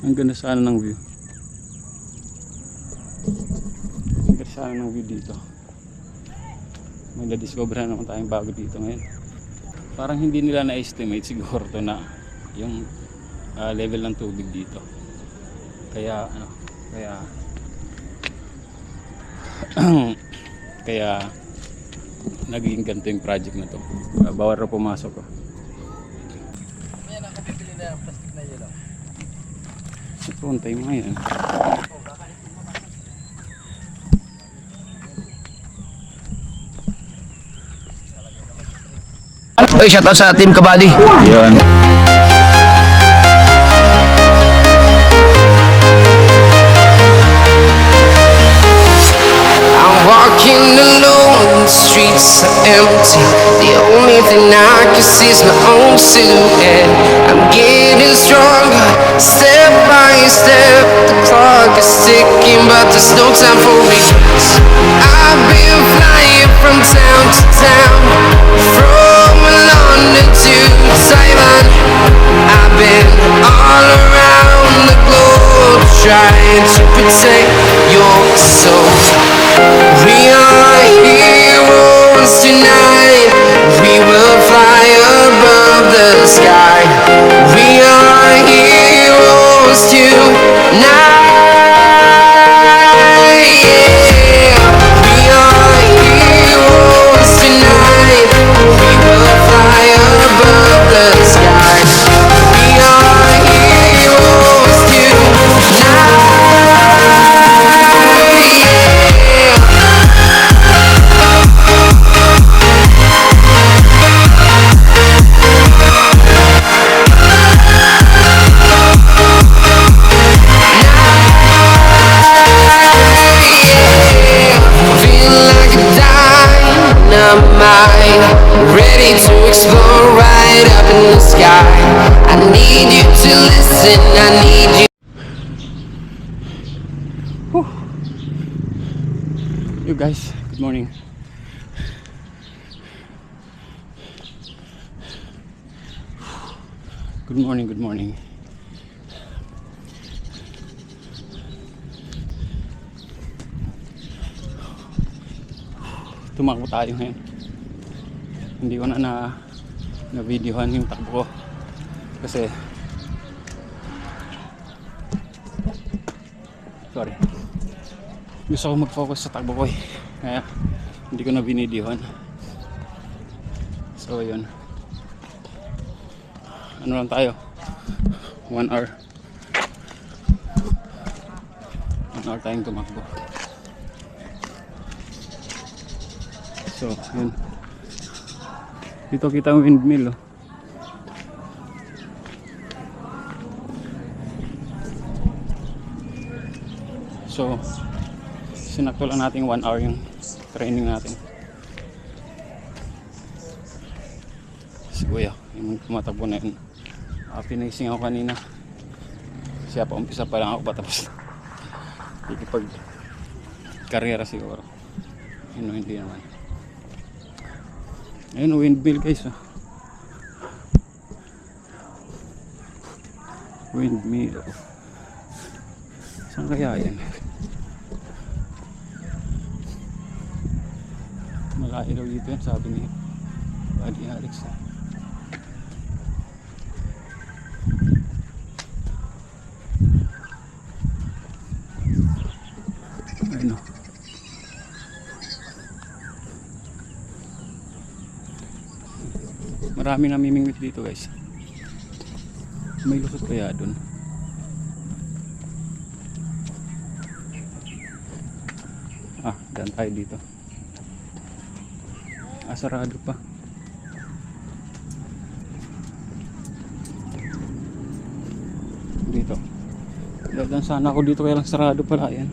Ang ganda sana ng view. Ang ganda sana ng view dito. May na-discover na naman tayong bago dito ngayon. Parang hindi nila na-estimate siguro to na yung level ng tubig dito. Kaya kaya naging ganito yung project na to. Bawal na pumasok. Ayan ang kapipili na yung plastic na yelo. Ito, antay mo ngayon. Oy, shoutout sa Team Kabady. Yun. I'm walking alone, the streets are empty. The only thing I can see is my own silhouette. I'm getting stronger, step by step. The clock is ticking, but there's no time for regrets. I've been flying from town to town, from London to Taiwan. I've been all around the globe, trying to protect your soul. We are heroes tonight. We will fly above the sky. We are heroes tonight. Yeah. We are heroes tonight. We will fly above the sky. We are heroes tonight. Ready to explore right up in the sky. I need you to listen, I need you. You guys, good morning. Good morning, good morning. Tumakbo tayo ngayon. Hindi ko na videohan yung takbo ko kasi gusto ko mag-focus sa takbo ko eh, kaya hindi ko na binidyohan. So yun, ano lang tayo, 1 hour tayong tumakbo. So yun, dito kita ang windmill oh. So sinakto lang natin 1 hour yung training natin. Si kuya yung tumatakbo na yun, pinacing ako kanina siya pa, umpisa pa lang ako patapos ikipag karera siguro. Yun o, hindi naman. Ayun o, windmill guys oh. Windmill oh. Saan kaya yan? Malayo daw dito yan, sabi ni Buddy Alex. Ayun o. Marami namimingwit dito guys. May lusot kaya dun? Daan tayo dito. Sarado pa. Dito. Dadaan sana ako dito kaya lang sarado pala. Ayan.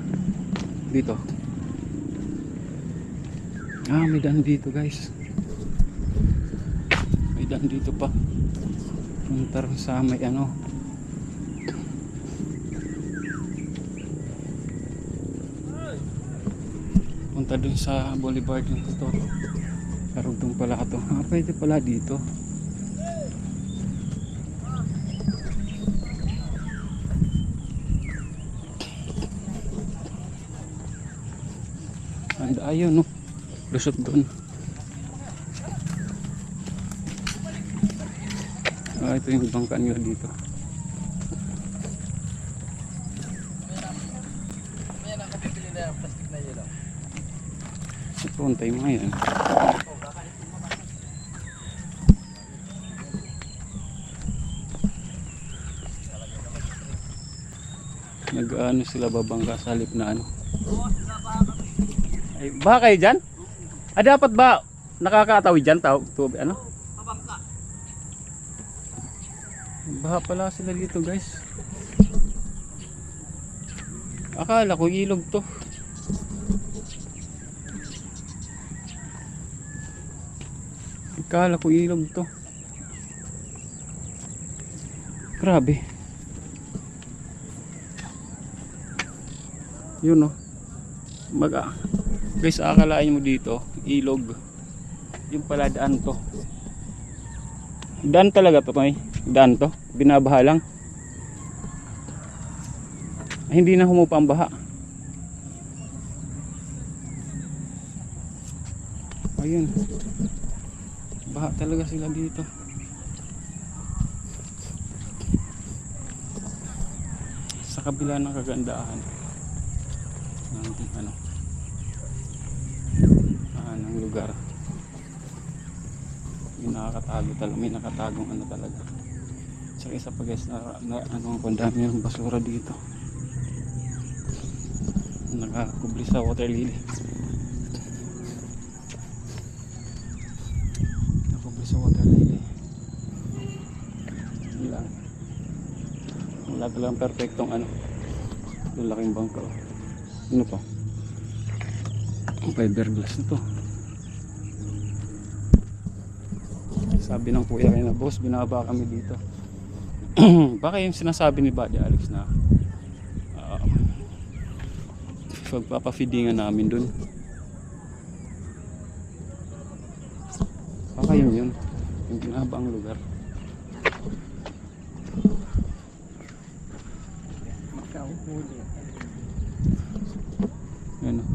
Dito. May daan dito guys. May daan dito pa. Punta sa may ano. Punta dun sa boulevard yung ito. Karugtong pala ito. Pwede pala dito. Ayun no. Lusot doon. Ito yung bangka nila dito. Ayan ang kabibili na yung plastic na yelo. Ito, antay mo yan. Nag-ano sila babangka sa halip na ano. Ay, baka kayo dyan? Dapat ba nakakatawid dyan? Ano? Baha pala sila dito guys. Akala ko ilog to. Akala ko ilog to. Grabe. Yun no. Guys, akalain mo dito ilog. Yung pala daan to. Daan talaga to, may daan to. Binabaha lang. Hindi na humupa ang baha. Ayun. Baha talaga sila dito. Sa kabila ng kagandahan ng ng lugar. May nakatagong ano talaga. Tsaka isa pa guys na ang dami ng basura dito. Nakakubli sa water lily. Nakakubli sa water lily. Wala talagang perfectong laking bangka. Ano pa? Fiberglass na to. Sabi ng kuya kayo na, boss, binaba kami dito. Baka yung sinasabi ni Buddy Alex na pagpapafeedingan namin dun. Baka yun yung binaba ang lugar. Yan o.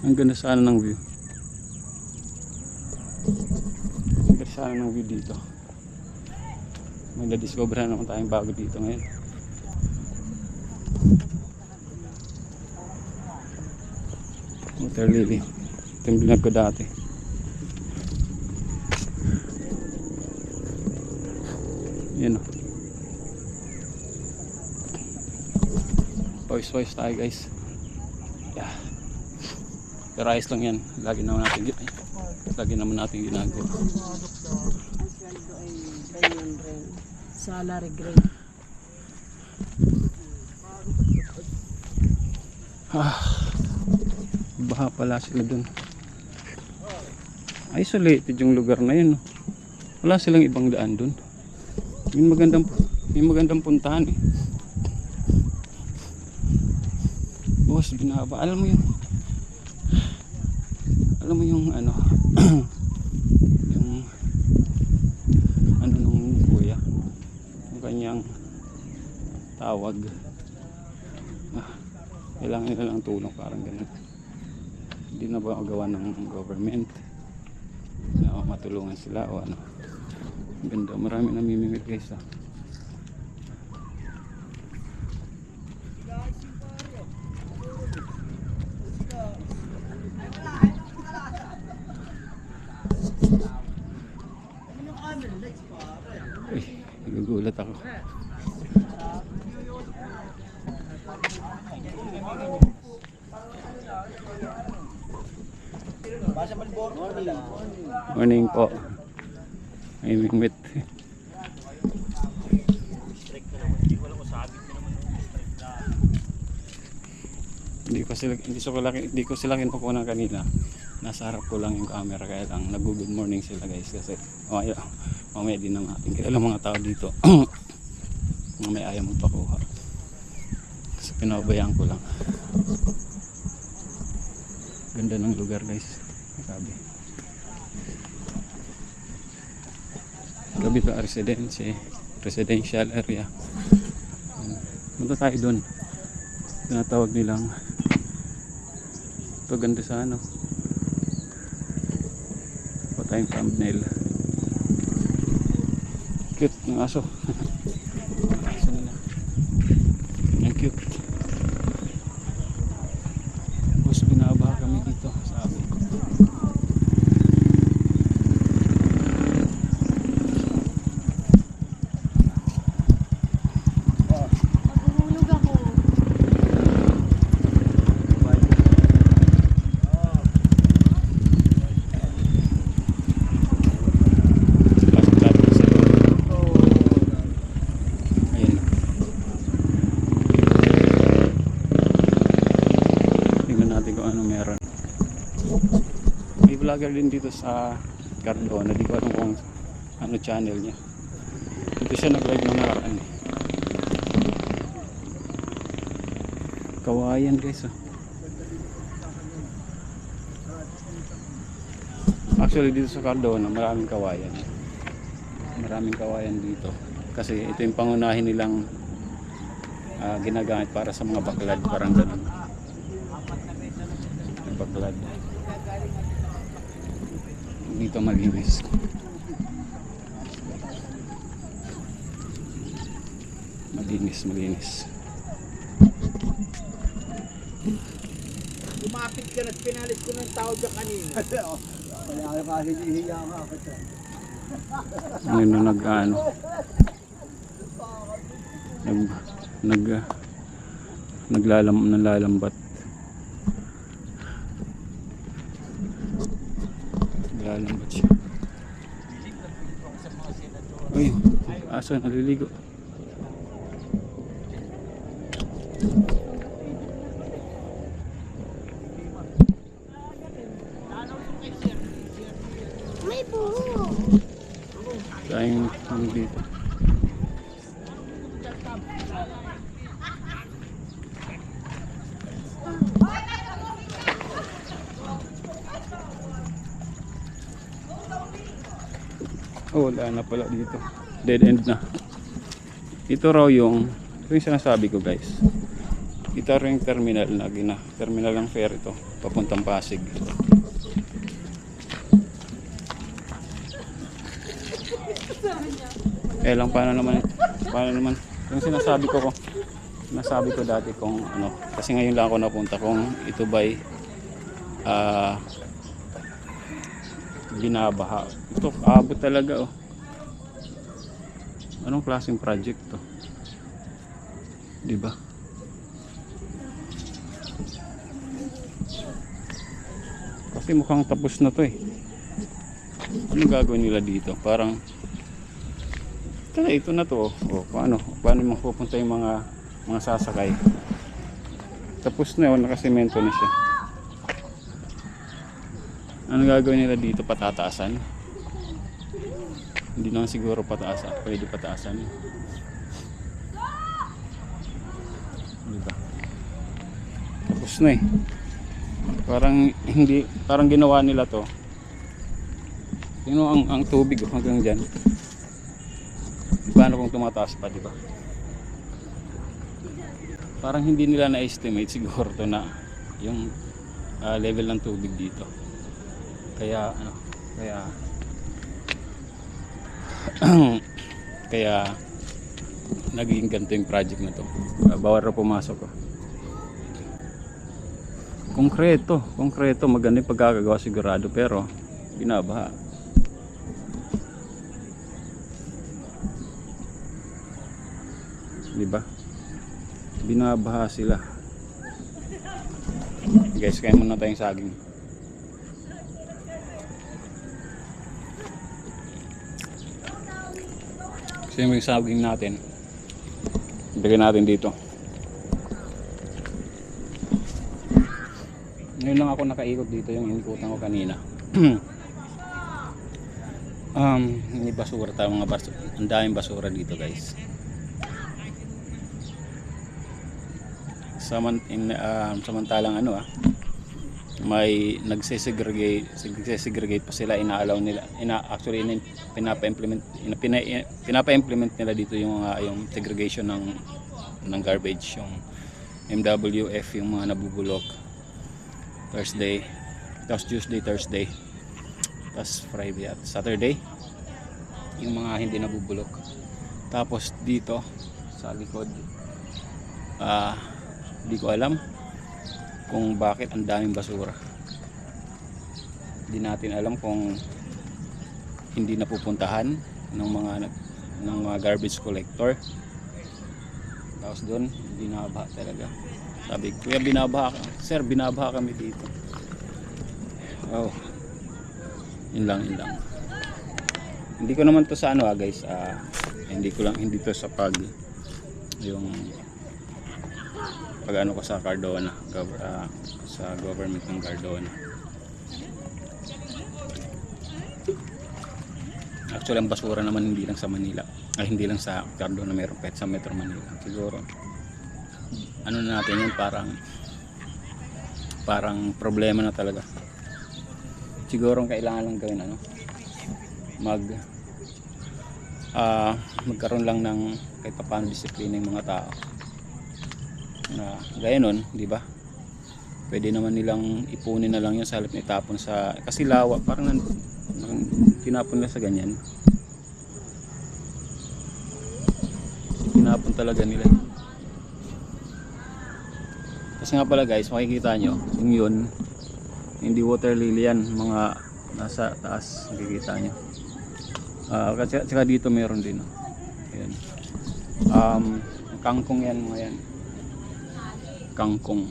Ang ganda sana ng view. Ang ganda sana ng view dito. May na-discover na naman tayong bago dito ngayon. Water lily. Ito yung binag ko dati. Yan o. Pawis-pawis tayo guys. Yeah. Pero ayos lang yan. Lagi naman natin ginagawa. Ang sweldo ay ganyan rin. Salary grade. Baha pala sila dun. Isolated yung lugar na yun. Wala silang ibang daan dun. May magandang puntahan eh. Boss, binaba. Alam mo yung yung nung kuya, yung kanyang tawag, kailangan nila lang tulong, parang ganun. Hindi na ba magawa ng government na matulungan sila o ano. Ganda, marami namimingit guys . Nagugulat ako. Morning po. Ay mingwit. Hindi ko sila kinukuha kanina. Nasa harap ko lang yung camera, kaya lang nag-good morning sila guys kasi mamaya din ang ating kilala mga tao dito. Mamaya ayaw magpakuha kasi pinabayaan ko lang. Ganda ng lugar guys. Gabi pa residence residential area. Punta tayo dun. Tinatawag nilang ito, ganda sa ano. Pa tayong thumbnail. Cute ng aso. Aso nila. Ang cute. Tapos binabaha kami dito sa amin. Maghulog ako. Pasok natin sa ayun. Tingnan natin kung ano meron. May vlogger din dito sa Cardona. Di ko alam kung ano channel niya. Dito siya nag-live ng nakaraan. Kawayan guys. Actually dito sa Cardona maraming kawayan. Maraming kawayan dito. Kasi ito yung pangunahin nilang ginagamit para sa mga baklad. Parang ganun. Yung baklad. Dito malinis. Malinis. Lumapit ka na, pinalit ko ng tao dyan kanina. Kaya kasi hihiya ka ako siya. Ngayon na naglalambat. Naglalambat siya. Uy, aso naliligo. May buho. Tayong ano dito. Oh, wala na pala dito. Dead end na. Ito raw yung sinasabi ko guys. Ito raw yung terminal na terminal ng ferry ito. Papuntang Pasig. Lang paano naman yung sinasabi ko dati kung ano, kasi ngayon lang ako napunta kung ito ba'y binabaha. Ito abot talaga oh. Anong klaseng project to? Di ba? Kasi mukhang tapos na to eh. Ano gagawin nila dito? Parang kaya ito na to. O paano mapupunta yung mga sasakay? Tapos na yun, nakasemento na siya. Ano gagawin nila dito? Patataasan? Hindi naman siguro pataasan. Pwede pataasan. Diba? Tapos na eh. Parang ginawa nila to. Yun ang tubig hanggang dyan. Paano kung tumataas pa, di ba? Parang hindi nila na-estimate siguro to na yung level ng tubig dito. Kaya kaya naging ganito yung project na to. Bawal na pumasok ko. Konkreto, maganda yung pagkakagawa sigurado, pero binabaha. Diba? Binabaha sila. Guys, kaya muna tayong saging. Kasi yung saging natin, ilagay natin dito. Ngayon lang ako nakaikot dito, yung inikutan ko kanina. May basura tayo, ang daming basura dito guys. Samantalang may nagsesegregate pa sila, inaalaw nila, actually pinapa-implement nila dito yung yung segregation ng garbage, yung MWF, yung mga nabubulok Thursday, tapos Tuesday, Thursday, tapos Friday at Saturday yung mga hindi nabubulok. Tapos dito sa likod, hindi ko alam kung bakit ang daming basura. Hindi natin alam kung hindi napupuntahan ng mga garbage collector. Tapos doon binabaha talaga. Sabi ko, kuya, binabaha ka. Sir, binabaha kami dito. Oh, yun lang. Hindi ko naman to sa ano guys, hindi to sa yung pag ano ko sa Cardona, sa government ng Cardona. Actually ang basura naman hindi lang sa Manila, hindi lang sa Cardona, meron kahit sa Metro Manila. Siguro ano na natin yun, parang problema na talaga. Siguro ang kailangan lang gawin magkaroon lang ng kahit paano disiplina ng mga tao. Na gaya nun, di ba? Pwede naman nilang ipunin na lang yun sa halip na itapon sa, kasi lawa, parang tinapon nila sa ganyan. Tinapon talaga nila. Kasi nga pala guys, makikita nyo yung yun, hindi water lily yan, mga nasa taas, makikita nyo. Kasi dito meron din. Ayan. Kangkong yan, mga yan. Kangkong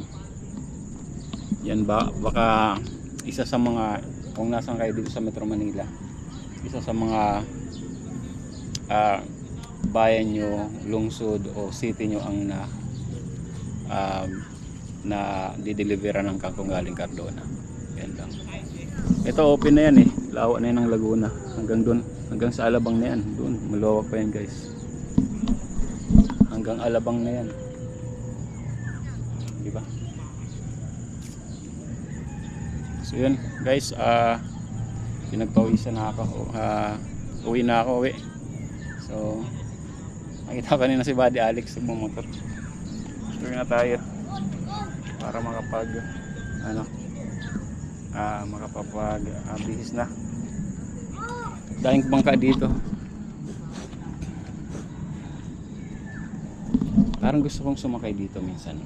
yan, baka isa sa mga, kung nasan kayo dito sa Metro Manila, isa sa mga bayan nyo, lungsod o city nyo ang na dideliveran ng kangkong galing Cardona. Yan lang. Ito open na yan lawa na yan ng Laguna hanggang doon, hanggang sa Alabang na yan, doon malawak pa yan guys, hanggang Alabang na yan, diba? So yun guys, pinagpawisan na ako, uwi na ako. So nakita kanina si Buddy Alex nagmumotor. Tuloy na tayo para bihis na. Daing bangka dito. Parang gusto kong sumakay dito minsan.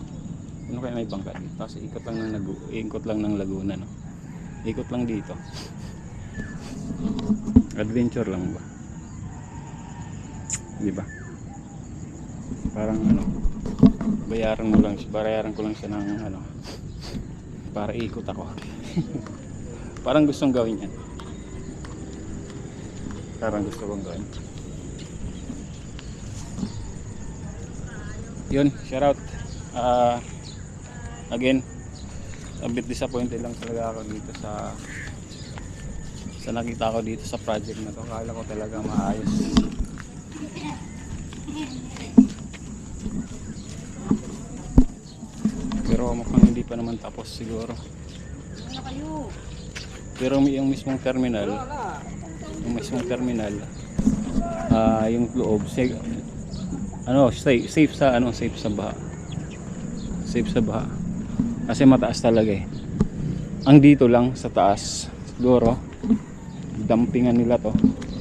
Ano kaya may bangka dito? Kasi ikot lang ng Laguna, no? Ikot lang dito. Adventure lang ba? Di ba? Parang bayaran ko lang siya ng para ikot ako. Parang gustong gawin yan. Parang gusto kong gawin. Yun, shout out. Again, a bit disappointed lang talaga ako dito sa nakita ko dito sa project na to. Akala ko talaga maayos. Pero mukhang hindi pa naman tapos siguro. Pero yung mismong terminal, yung loob safe sa baha. Safe sa baha. Kasi mataas talaga Ang dito lang sa taas, siguro dampingan nila to.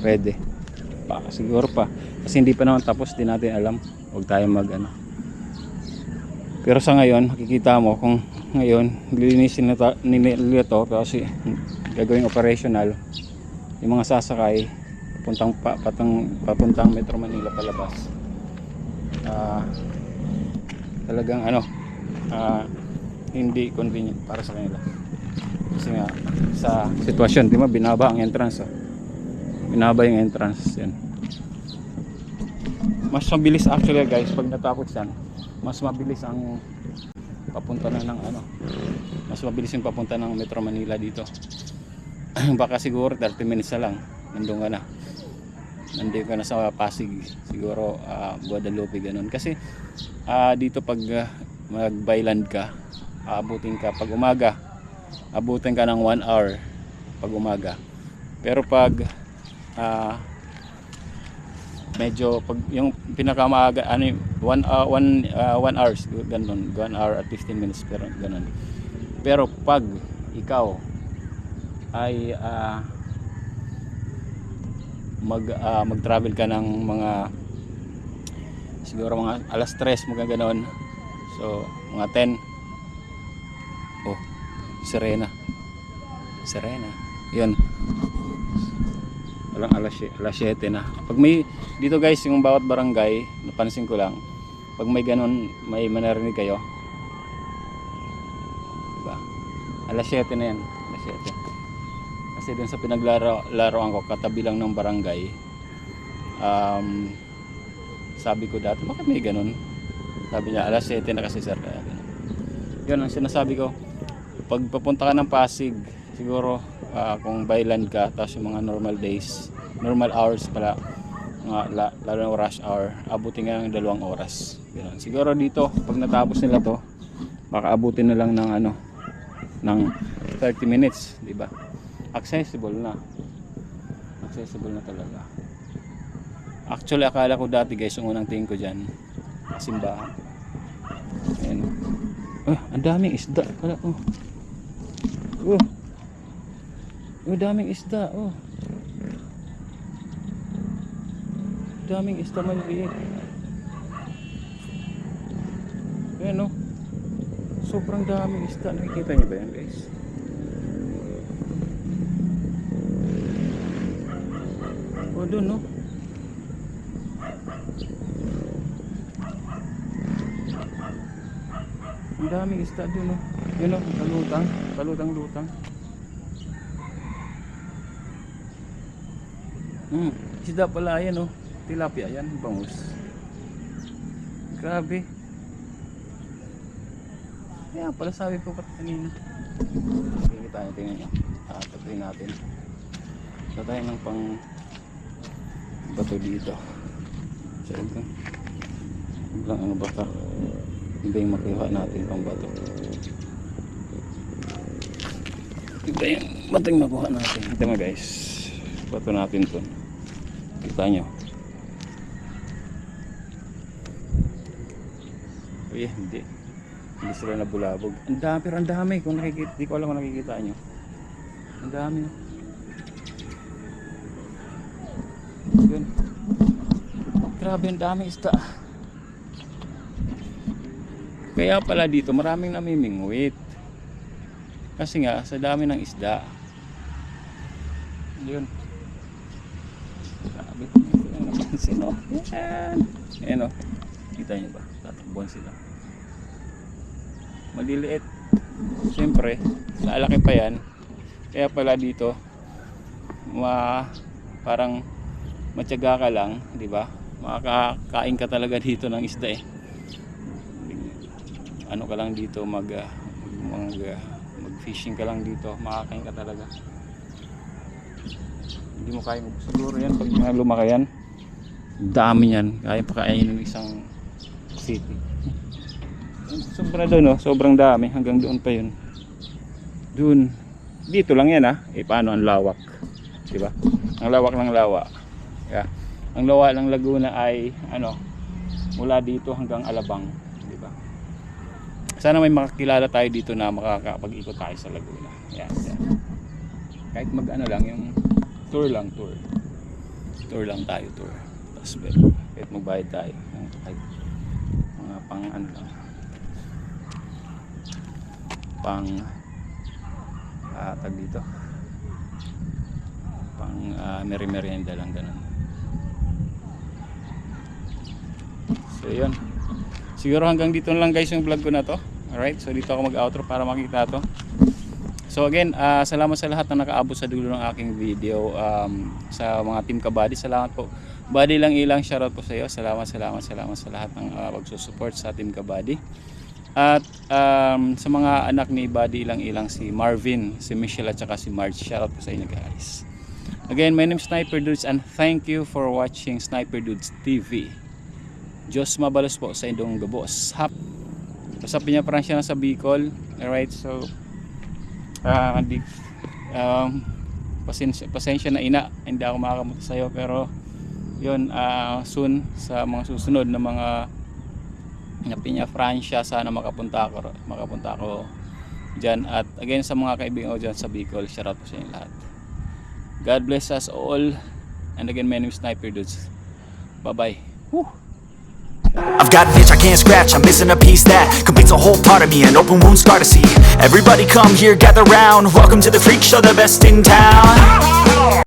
Pwede. Siguro pa. Kasi hindi pa naman tapos, di natin alam. Huwag tayo Pero sa ngayon, makikita mo kung ngayon lilinisin nila to kasi gagawing operational. Yung mga sasakay papuntang Metro Manila palabas. Talagang hindi convenient para sa kanila. Kasi nga sa sitwasyon, di ba, binaba ang entrance. Binaba yung entrance yan. Mas mabilis actually guys pag natapos yan. Mas mabilis ang papunta na ng mas mabilis yung papunta ng Metro Manila dito. Baka siguro 30 minutes na lang nandun ka na sa Pasig, siguro Guadalupe, ganun. Kasi dito pag mag-byland ka, aabutin ka pag umaga abutin ka ng 1 hour pag umaga. Pero pag medyo pag yung pinakamaaga ano 1 hours ganun, 1 hour at 15 minutes pero ganun. Pero pag ikaw ay mag-travel ka ng mga siguro mga alas 3 mga ganon, so mga 10. Oh, Serena yun, walang alas 7 na. Pag may dito guys, yung bawat barangay, napansin ko lang, pag may ganon, may manarinig kayo, diba? Alas 7 na yan, alas 7. Kasi dun sa pinaglaruan ko, katabi lang ng barangay, sabi ko dati, bakit may ganon? Sabi niya, alas 7 na kasi sir. Kaya ganun. Yun ang sinasabi ko, pag papunta ka ng Pasig, siguro kung by land ka, tapos yung mga normal hours pala, lalo na rush hour, abutin nga ng 2 oras. Ganun. Siguro dito, pag natapos nila to, baka abutin na lang ng ng 30 minutes, di ba? Accessible na talaga. Actually, akala ko dati guys, yung unang tingin ko dyan, simbahan. Ayan. Ang daming isda pala. Daming isda. Daming isda maliliit. Ayan sobrang daming isda. Nakikita niyo ba yan guys? Doon ang daming isda doon yun kalutang. Isda pala yan tilapia yan, bangus. Grabe. Kaya pala sabi ko kanina. Kikita nyo, tingnan nyo. Tatuloy natin. So tayo ng pang bato dito. So ito. Biglang ano ba ka? Iba yung makuha natin pang bato. Iba yung batong makuha natin. Ito mga guys. Bato natin to. Kita nyo. Hindi sila nabulabog. Ang dami, pero ang dami. Kung nakikita, di ko alam kung nakikita nyo. Ang dami. Yun. Grabe, ang daming isda. Kaya pala dito maraming namimingwit. Kasi nga sa dami ng isda. Yun. Grabe. Napansin yan. Ayan kita nyo ba? Tatakbuhan sila. Maliliit. Siyempre, lalaki pa yan. Kaya pala dito, parang matyaga ka lang, di ba? Makakain ka talaga dito ng isda Ano ka lang dito, mag-fishing ka lang dito, makakain ka talaga. Hindi mo kaya siguro yan pag lumaki yan. Dami yan, kaya pakainin ng isang city. Sobra doon sobrang dami, hanggang doon pa yun. Doon, dito lang yan paano ang lawak, di ba? Ang lawak ng lawa. Yeah. Ang lawa ng Laguna ay mula dito hanggang Alabang, di ba? Sana may makakilala tayo dito na makakapag-ikot tayo sa Laguna. Yeah. Kahit lang yung tour lang tayo. Tapos kahit magbayad tayo kahit mga pang tag dito pang merienda lang ganun. So yun, siguro hanggang dito lang guys yung vlog ko na to. Alright, so dito ako mag-outro para makita to. So again, salamat sa lahat na nakaabot sa dulo ng aking video. Sa mga Team Kabady, salamat po. Body lang ilang, shoutout po sa iyo. Salamat sa lahat ng pagsusupport sa Team Kabady. At sa mga anak ni Body ilang ilang, si Marvin, si Michelle at saka si Marge, shoutout po sa inyo guys. Again, my name is Sniper Dudes and thank you for watching Sniper Dudes TV. Diyos mabalos po sa inyong gabos. Sa Piña Francia na sa Bicol. Alright, so Hindi, pasensya na ina, hindi ako makakapunta sa'yo, pero yun, soon sa mga susunod na mga Piña Francia, sana makapunta ako dyan. At again, sa mga kaibigan ko dyan sa Bicol, shout out po sa inyo lahat. God bless us all, and again, my name is Sniper Dudes. Bye bye. I've got an itch I can't scratch, I'm missing a piece that completes a whole part of me, an open wound scar to see. Everybody come here, gather round, welcome to the freak show, the best in town.